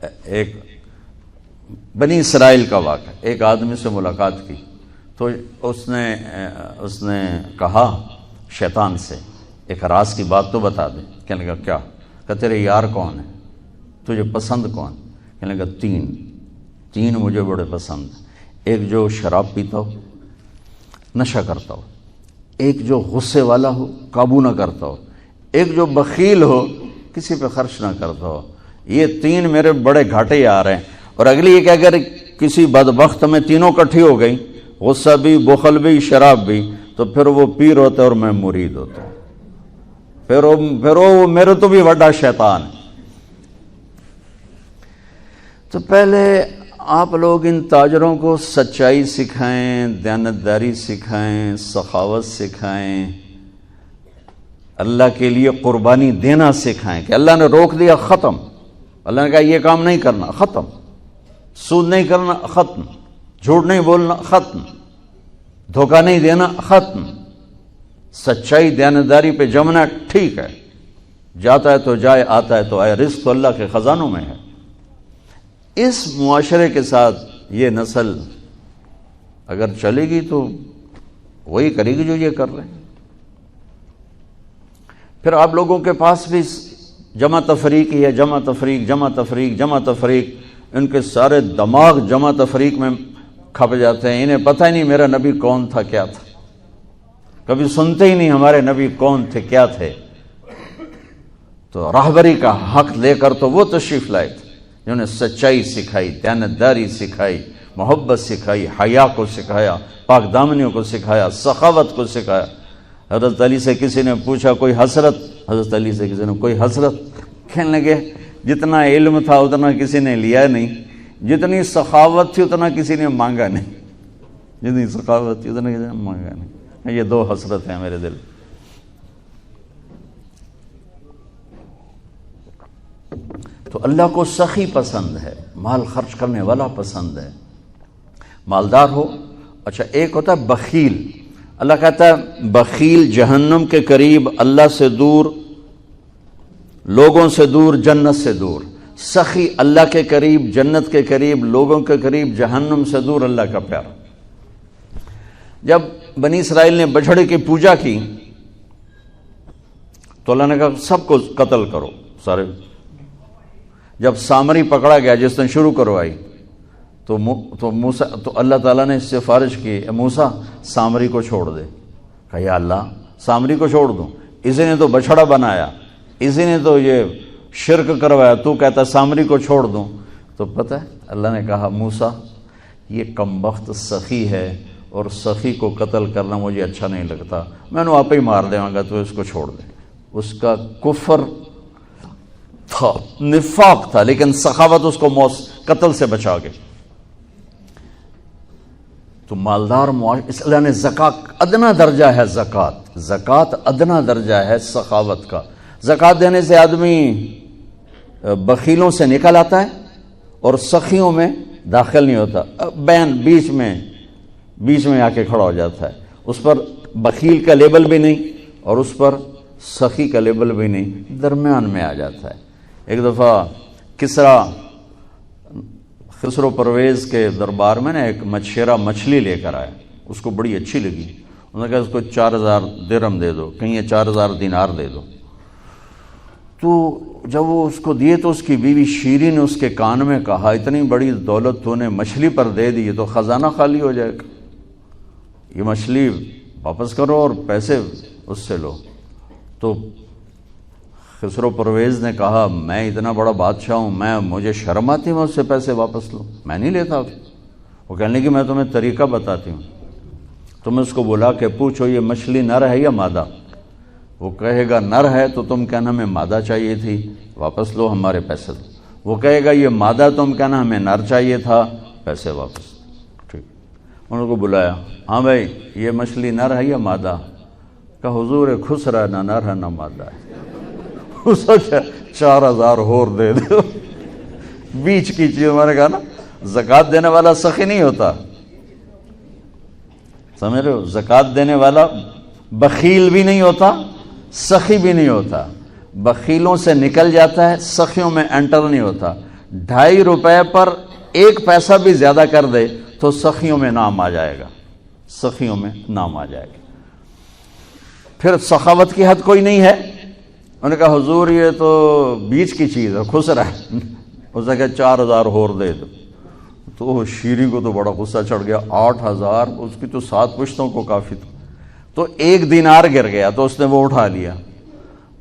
ایک بنی اسرائیل کا واقعہ، ایک آدمی سے ملاقات کی تو اس نے کہا شیطان سے ایک راز کی بات تو بتا دے۔ کہنے لگا کیا؟ کہ تیرے یار کون ہے، تجھے پسند کون؟ کہنے لگا تین مجھے بڑے پسند ہیں، ایک جو شراب پیتا ہو، نشہ کرتا ہو، ایک جو غصے والا ہو، قابو نہ کرتا ہو، ایک جو بخیل ہو، کسی پہ خرچ نہ کرتا ہو۔ یہ تین میرے بڑے گھاٹے آ رہے ہیں۔ اور اگلی یہ کہ اگر کسی بدبخت میں تینوں کٹھی ہو گئی، غصہ بھی، بخل بھی، شراب بھی، تو پھر وہ پیر ہوتا ہے اور میں مرید ہوتا ہوں، پھر وہ میرے تو بھی بڑا شیطان ہے۔ تو پہلے آپ لوگ ان تاجروں کو سچائی سکھائیں، دیانتداری سکھائیں، سخاوت سکھائیں، اللہ کے لیے قربانی دینا سکھائیں کہ اللہ نے روک دیا، ختم۔ اللہ نے کہا یہ کام نہیں کرنا، ختم۔ سود نہیں کرنا، ختم۔ جھوٹ نہیں بولنا، ختم۔ دھوکہ نہیں دینا، ختم۔ سچائی دیانتداری پہ جمنا ٹھیک ہے، جاتا ہے تو جائے، آتا ہے تو آئے، رزق تو اللہ کے خزانوں میں ہے۔ اس معاشرے کے ساتھ یہ نسل اگر چلے گی تو وہی کرے گی جو یہ کر رہے ہیں۔ پھر آپ لوگوں کے پاس بھی جمع تفریق ہی ہے، جمع تفریق، جمع تفریق، جمع تفریق۔ ان کے سارے دماغ جمع تفریق میں کھپ جاتے ہیں، انہیں پتہ ہی نہیں میرا نبی کون تھا، کیا تھا، کبھی سنتے ہی نہیں ہمارے نبی کون تھے، کیا تھے۔ تو راہبری کا حق لے کر تو وہ تشریف لائے تھے جنہوں نے سچائی سکھائی، دیانتداری سکھائی، محبت سکھائی، حیا کو سکھایا، پاک دامنیوں کو سکھایا، سخاوت کو سکھایا۔ حضرت علی سے کسی نے پوچھا کوئی حسرت، حضرت علی سے کسی نے کوئی حسرت، کہنے لگے جتنا علم تھا اتنا کسی نے لیا نہیں، جتنی سخاوت تھی اتنا کسی نے مانگا نہیں، جتنی سخاوت تھی اتنا کسی نے مانگا نہیں۔ یہ دو حسرت ہیں میرے دل۔ تو اللہ کو سخی پسند ہے، مال خرچ کرنے والا پسند ہے، مالدار ہو۔ اچھا ایک ہوتا ہے بخیل، اللہ کہتا ہے بخیل جہنم کے قریب، اللہ سے دور، لوگوں سے دور، جنت سے دور۔ سخی اللہ کے قریب، جنت کے قریب، لوگوں کے قریب، جہنم سے دور، اللہ کا پیار۔ جب بنی اسرائیل نے بچھڑے کی پوجا کی تو اللہ نے کہا سب کو قتل کرو، سارے۔ جب سامری پکڑا گیا جس نے شروع کروائی تو اللہ تعالیٰ نے اس سے سفارش کی، موسیٰ سامری کو چھوڑ دے۔ کہا یا اللہ سامری کو چھوڑ دوں؟ اسی نے تو بچھڑا بنایا، اسی نے تو یہ شرک کروایا، تو کہتا سامری کو چھوڑ دوں؟ تو پتہ ہے اللہ نے کہا موسیٰ یہ کمبخت سخی ہے اور سخی کو قتل کرنا مجھے اچھا نہیں لگتا، میں نے آپ ہی مار دوں گا، تو اس کو چھوڑ دے۔ اس کا کفر تھا، نفاق تھا، لیکن سخاوت اس کو قتل سے بچا گئی۔ تو مالدار اس اللہ نے زکوٰۃ ادنا درجہ ہے، زکوٰۃ ادنا درجہ ہے سخاوت کا۔ زکوٰۃ دینے سے آدمی بخیلوں سے نکل آتا ہے اور سخیوں میں داخل نہیں ہوتا، بین بیچ میں آ کے کھڑا ہو جاتا ہے۔ اس پر بخیل کا لیبل بھی نہیں اور اس پر سخی کا لیبل بھی نہیں، درمیان میں آ جاتا ہے۔ ایک دفعہ خسرو پرویز کے دربار میں نے ایک مچھیرا مچھلی لے کر آیا، اس کو بڑی اچھی لگی، انہوں نے کہا اس کو 4000 درہم دے دو، کہیں یہ 4000 دینار دے دو۔ تو جب وہ اس کو دیے تو اس کی بیوی شیری نے اس کے کان میں کہا اتنی بڑی دولت تو نے مچھلی پر دے دی، تو خزانہ خالی ہو جائے گا، یہ مچھلی واپس کرو اور پیسے اس سے لو۔ تو خسرو پرویز نے کہا میں اتنا بڑا بادشاہ ہوں، مجھے شرم آتی میں اس سے پیسے واپس لوں، میں نہیں لیتا۔ وہ کہنے لگی میں تمہیں طریقہ بتاتی ہوں، تم اس کو بلا کے پوچھو یہ مچھلی نر ہے یا مادہ، وہ کہے گا نر ہے تو تم کہنا ہمیں مادہ چاہیے تھی، واپس لو ہمارے پیسے دو۔ وہ کہے گا یہ مادہ، تم کہنا ہمیں نر چاہیے تھا، پیسے واپس۔ ٹھیک، انہوں کو بلایا، ہاں بھائی یہ مچھلی نر ہے یا مادہ؟ کہا حضور خسرا نہ نر ہے نہ مادہ ہے۔ 4000 اور دے دو، بیچ کی چیز۔ میں نے کہا نا زکوٰۃ دینے والا سخی نہیں ہوتا، سمجھ رہے ہو؟ زکوٰۃ دینے والا بخیل بھی نہیں ہوتا، سخی بھی نہیں ہوتا، بخیلوں سے نکل جاتا ہے، سخیوں میں انٹر نہیں ہوتا۔ 2.5 روپے پر 1 پیسہ بھی زیادہ کر دے تو سخیوں میں نام آ جائے گا، سخیوں میں نام آ جائے گا۔ پھر سخاوت کی حد کوئی نہیں ہے؟ انہوں نے کہا حضور یہ تو بیچ کی چیز ہے، خسرا ہے۔ اس نے کہا 4,000 اور دے دو۔ تو شیریں کو تو بڑا غصہ چڑھ گیا، 8,000 اس کی تو 7 پشتوں کو کافی تھا۔ تو 1 دینار گر گیا تو اس نے وہ اٹھا لیا۔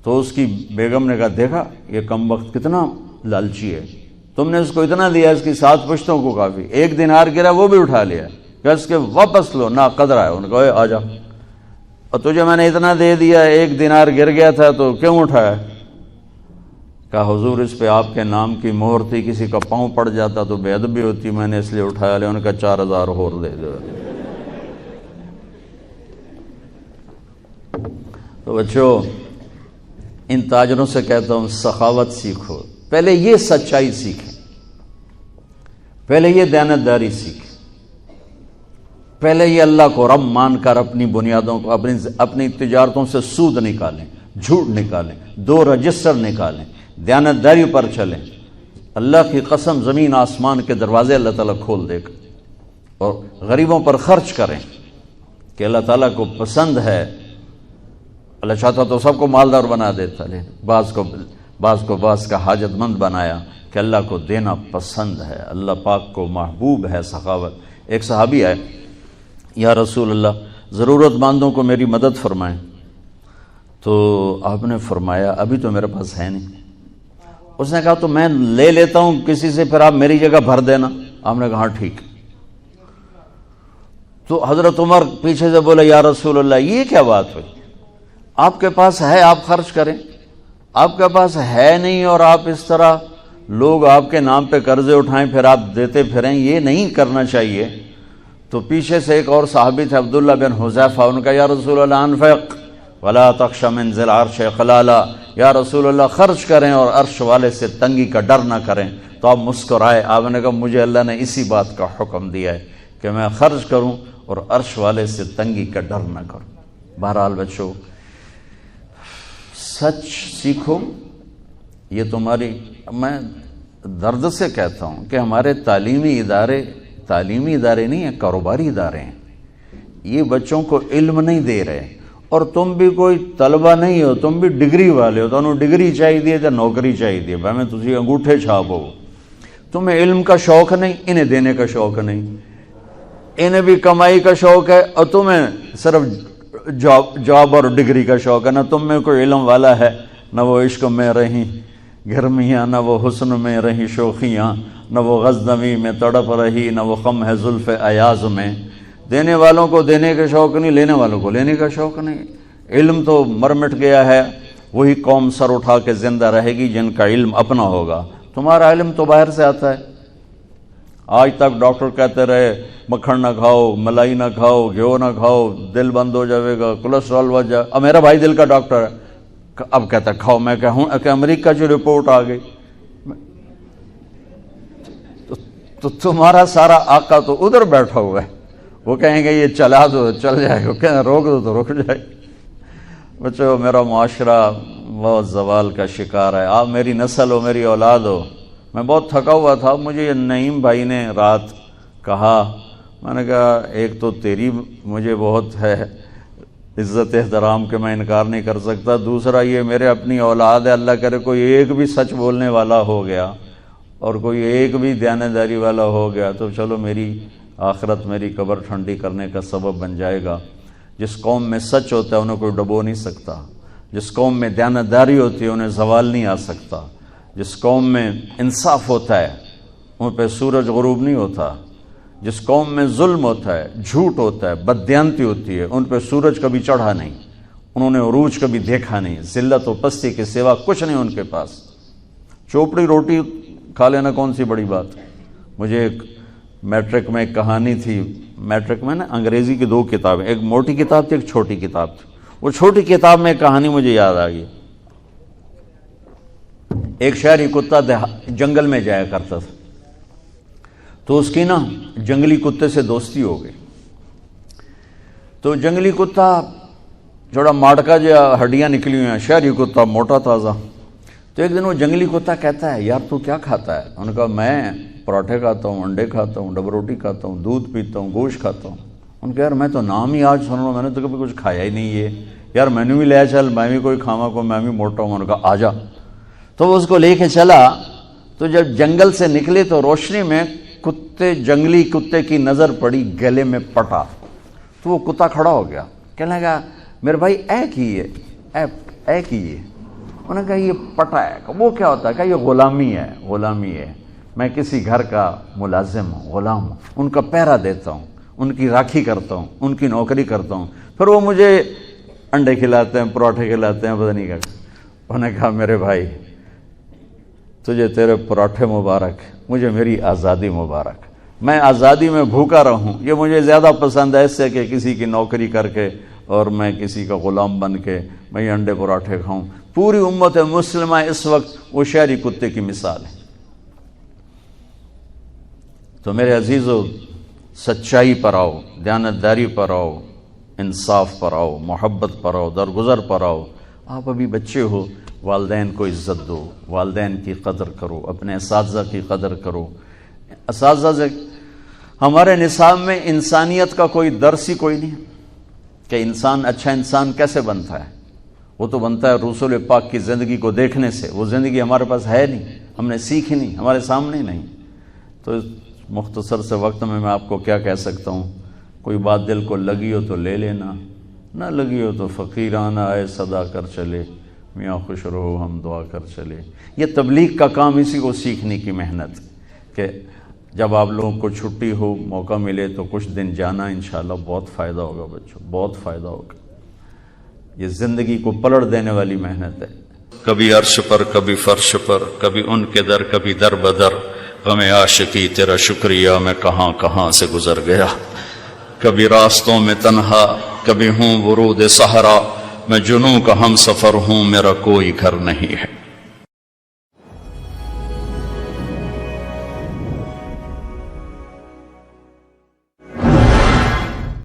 تو اس کی بیگم نے کہا دیکھا یہ کم وقت کتنا لالچی ہے، تم نے اس کو اتنا دیا، اس کی 7 پشتوں کو کافی، 1 دینار گرا وہ بھی اٹھا لیا، کہ اس کے واپس لو، نا قدر ہے۔ انہوں نے کہا آ جا، اور تجھے میں نے اتنا دے دیا، 1 دینار گر گیا تھا تو کیوں اٹھایا؟ کہا حضور اس پہ آپ کے نام کی مہر تھی، کسی کا پاؤں پڑ جاتا تو بے ادبی ہوتی، میں نے اس لیے اٹھایا لیا۔ انہوں نے کہا 4,000 اور دے دو۔ تو بچوں ان تاجروں سے کہتا ہوں سخاوت سیکھو، پہلے یہ سچائی سیکھیں، پہلے یہ دیانتداری سیکھیں، پہلے یہ اللہ کو رب مان کر اپنی بنیادوں کو، اپنی تجارتوں سے سود نکالیں، جھوٹ نکالیں، 2 رجسٹر نکالیں، دیانتداری پر چلیں۔ اللہ کی قسم زمین آسمان کے دروازے اللہ تعالیٰ کھول دے گا، اور غریبوں پر خرچ کریں کہ اللہ تعالیٰ کو پسند ہے۔ اللہ چاہتا تو سب کو مالدار بنا دیتا، لیکن بعض کو بعض کا حاجت مند بنایا کہ اللہ کو دینا پسند ہے، اللہ پاک کو محبوب ہے سخاوت۔ ایک صحابی آئے، یا رسول اللہ ضرورت مندوں کو میری مدد فرمائیں۔ تو آپ نے فرمایا ابھی تو میرے پاس ہے نہیں۔ اس نے کہا تو میں لے لیتا ہوں کسی سے، پھر آپ میری جگہ بھر دینا۔ آپ نے کہا ہاں ٹھیک۔ تو حضرت عمر پیچھے سے بولے یا رسول اللہ یہ کیا بات ہوئی، آپ کے پاس ہے آپ خرچ کریں، آپ کے پاس ہے نہیں اور آپ اس طرح لوگ آپ کے نام پہ قرضے اٹھائیں پھر آپ دیتے پھریں، یہ نہیں کرنا چاہیے۔ تو پیچھے سے ایک اور صحابی تھے عبداللہ بن حذیفہ، ان کا یا رسول اللہ انفق ولا تخش من ذی العرش خلالا، یا رسول اللہ خرچ کریں اور عرش والے سے تنگی کا ڈر نہ کریں۔ تو آپ مسکرائے، آپ نے کہا مجھے اللہ نے اسی بات کا حکم دیا ہے کہ میں خرچ کروں اور عرش والے سے تنگی کا ڈر نہ کروں۔ بہرحال بچوں سچ سیکھو، یہ تمہاری، میں درد سے کہتا ہوں کہ ہمارے تعلیمی ادارے نہیں ہیں، کاروباری ادارے ہیں۔ یہ بچوں کو علم نہیں دے رہے، اور تم بھی کوئی طلبہ نہیں ہو، تم بھی ڈگری والے ہو، تو انہوں ڈگری چاہیے یا نوکری چاہیے، بھائی میں تجھے انگوٹھے چھاپ ہو۔ تمہیں علم کا شوق نہیں، انہیں دینے کا شوق نہیں، انہیں بھی کمائی کا شوق ہے اور تمہیں صرف جاب اور ڈگری کا شوق ہے۔ نہ تم میں کوئی علم والا ہے، نہ وہ عشق میں رہی گرمیاں، نہ وہ حسن میں رہی شوخیاں، نہ وہ غزنوی میں تڑپ رہی، نہ وہ خم ہے زلف ایاز میں۔ دینے والوں کو دینے کا شوق نہیں، لینے والوں کو لینے کا شوق نہیں۔ علم تو مر مٹ گیا ہے، وہی قوم سر اٹھا کے زندہ رہے گی جن کا علم اپنا ہوگا۔ تمہارا علم تو باہر سے آتا ہے۔ آج تک ڈاکٹر کہتے رہے مکھن نہ کھاؤ، ملائی نہ کھاؤ، گھیو نہ کھاؤ، دل بند ہو جائے گا، کولیسٹرول بڑھ جائے۔ اب میرا بھائی دل کا ڈاکٹر ہے، اب کہتا ہے کھاؤ۔ میں کہوں کہ امریکہ کی رپورٹ آ گئی، تو تمہارا سارا آقا تو ادھر بیٹھا ہوا ہے، وہ کہیں گے یہ چلا دو چل جائے گا، کہیں روک دو تو رک جائے۔ بچوں میرا معاشرہ بہت زوال کا شکار ہے، آپ میری نسل ہو، میری اولاد ہو۔ میں بہت تھکا ہوا تھا، مجھے نعیم بھائی نے رات کہا، میں نے کہا ایک تو تیری مجھے بہت ہے عزت احترام کہ میں انکار نہیں کر سکتا، دوسرا یہ میرے اپنی اولاد ہے، اللہ کرے کوئی ایک بھی سچ بولنے والا ہو گیا اور کوئی ایک بھی دیانتداری والا ہو گیا تو چلو میری آخرت، میری قبر ٹھنڈی کرنے کا سبب بن جائے گا۔ جس قوم میں سچ ہوتا ہے انہیں کوئی ڈبو نہیں سکتا، جس قوم میں دیانتداری ہوتی ہے انہیں زوال نہیں آ سکتا، جس قوم میں انصاف ہوتا ہے ان پہ سورج غروب نہیں ہوتا، جس قوم میں ظلم ہوتا ہے، جھوٹ ہوتا ہے، بددیانتی ہوتی ہے، ان پہ سورج کبھی چڑھا نہیں، انہوں نے عروج کبھی دیکھا نہیں، ذلت و پستی کے سوا کچھ نہیں ان کے پاس۔ چوپڑی روٹی کھا لینا کون سی بڑی بات۔ مجھے ایک میٹرک میں ایک کہانی تھی، میٹرک میں نا انگریزی کی 2 کتابیں، ایک موٹی کتاب تھی ایک چھوٹی کتاب تھی، وہ چھوٹی کتاب میں ایک کہانی مجھے یاد آ گئی۔ ایک شہری کتا جنگل میں جایا کرتا تھا، تو اس کی نا جنگلی کتے سے دوستی ہو گئی۔ تو جنگلی کتا تھوڑا ماٹکا جو ہڈیاں نکلی ہوئی ہیں، شہری کتا موٹا تازہ، تو ایک دن وہ جنگلی کتا کہتا ہے یار تو کیا کھاتا ہے؟ انہوں نے کہا میں پراٹھے کھاتا ہوں، انڈے کھاتا ہوں، ڈبل روٹی کھاتا ہوں، دودھ پیتا ہوں، گوشت کھاتا ہوں۔ ان کہ یار میں تو نام ہی آج سن رہا ہوں، میں نے تو کبھی کچھ کھایا ہی نہیں ہے یار، میں نے بھی لے چل، میں بھی کوئی کھاوا کو، میں بھی موٹا ہوں۔ انہوں نے کہا آ جا۔ تو وہ اس کو لے کے چلا، تو جب جنگل سے نکلے تو روشنی میں جنگلی کتے کی نظر پڑی، گلے میں پٹا، تو وہ کتا کھڑا ہو گیا، کہنے لگا میرے بھائی اے کی ہے۔ انہوں نے کہا یہ پٹا ہے۔ وہ کیا ہوتا ہے؟ کہ یہ غلامی ہے، میں کسی گھر کا ملازم ہوں، غلام ہوں، ان کا پہرا دیتا ہوں، ان کی راکھی کرتا ہوں، ان کی نوکری کرتا ہوں، پھر وہ مجھے انڈے کھلاتے ہیں، پراٹھے کھلاتے ہیں، پتہ نہیں کیا۔ انہوں نے کہا میرے بھائی تجھے تیرے پراٹھے مبارک، مجھے میری آزادی مبارک، میں آزادی میں بھوکا رہوں، یہ مجھے زیادہ پسند ہے اس سے کہ کسی کی نوکری کر کے اور میں کسی کا غلام بن کے میں یہ انڈے پراٹھے کھاؤں۔ پوری امت مسلمہ اس وقت وہ شہری کتے کی مثال ہے۔ تو میرے عزیزو، سچائی پر آؤ، دیانتداری پر آؤ، انصاف پر آؤ، محبت پر آؤ، درگزر پر آؤ۔ آپ ابھی بچے ہو، والدین کو عزت دو، والدین کی قدر کرو، اپنے اساتذہ کی قدر کرو۔ اساتذہ سے ہمارے نصاب میں انسانیت کا کوئی درس ہی کوئی نہیں کہ انسان اچھا انسان کیسے بنتا ہے۔ وہ تو بنتا ہے رسول پاک کی زندگی کو دیکھنے سے، وہ زندگی ہمارے پاس ہے نہیں، ہم نے سیکھی نہیں، ہمارے سامنے نہیں۔ تو اس مختصر سے وقت میں آپ کو کیا کہہ سکتا ہوں؟ کوئی بات دل کو لگی ہو تو لے لینا، نہ لگی ہو تو فقیرانہ آئے صدا کر چلے، میاں خوش رہو ہم دعا کر چلے۔ یہ تبلیغ کا کام اسی کو سیکھنے کی محنت، کہ جب آپ لوگوں کو چھٹی ہو، موقع ملے تو کچھ دن جانا، انشاءاللہ بہت فائدہ ہوگا بچوں، بہت فائدہ ہوگا۔ یہ زندگی کو پلٹ دینے والی محنت ہے۔ کبھی عرش پر، کبھی فرش پر، کبھی ان کے در، کبھی در بدر، غم عاشقی تیرا شکریہ میں کہاں کہاں سے گزر گیا۔ کبھی راستوں میں تنہا، کبھی ہوں ورود صحرا، میں جنوں کا ہم سفر ہوں، میرا کوئی گھر نہیں ہے۔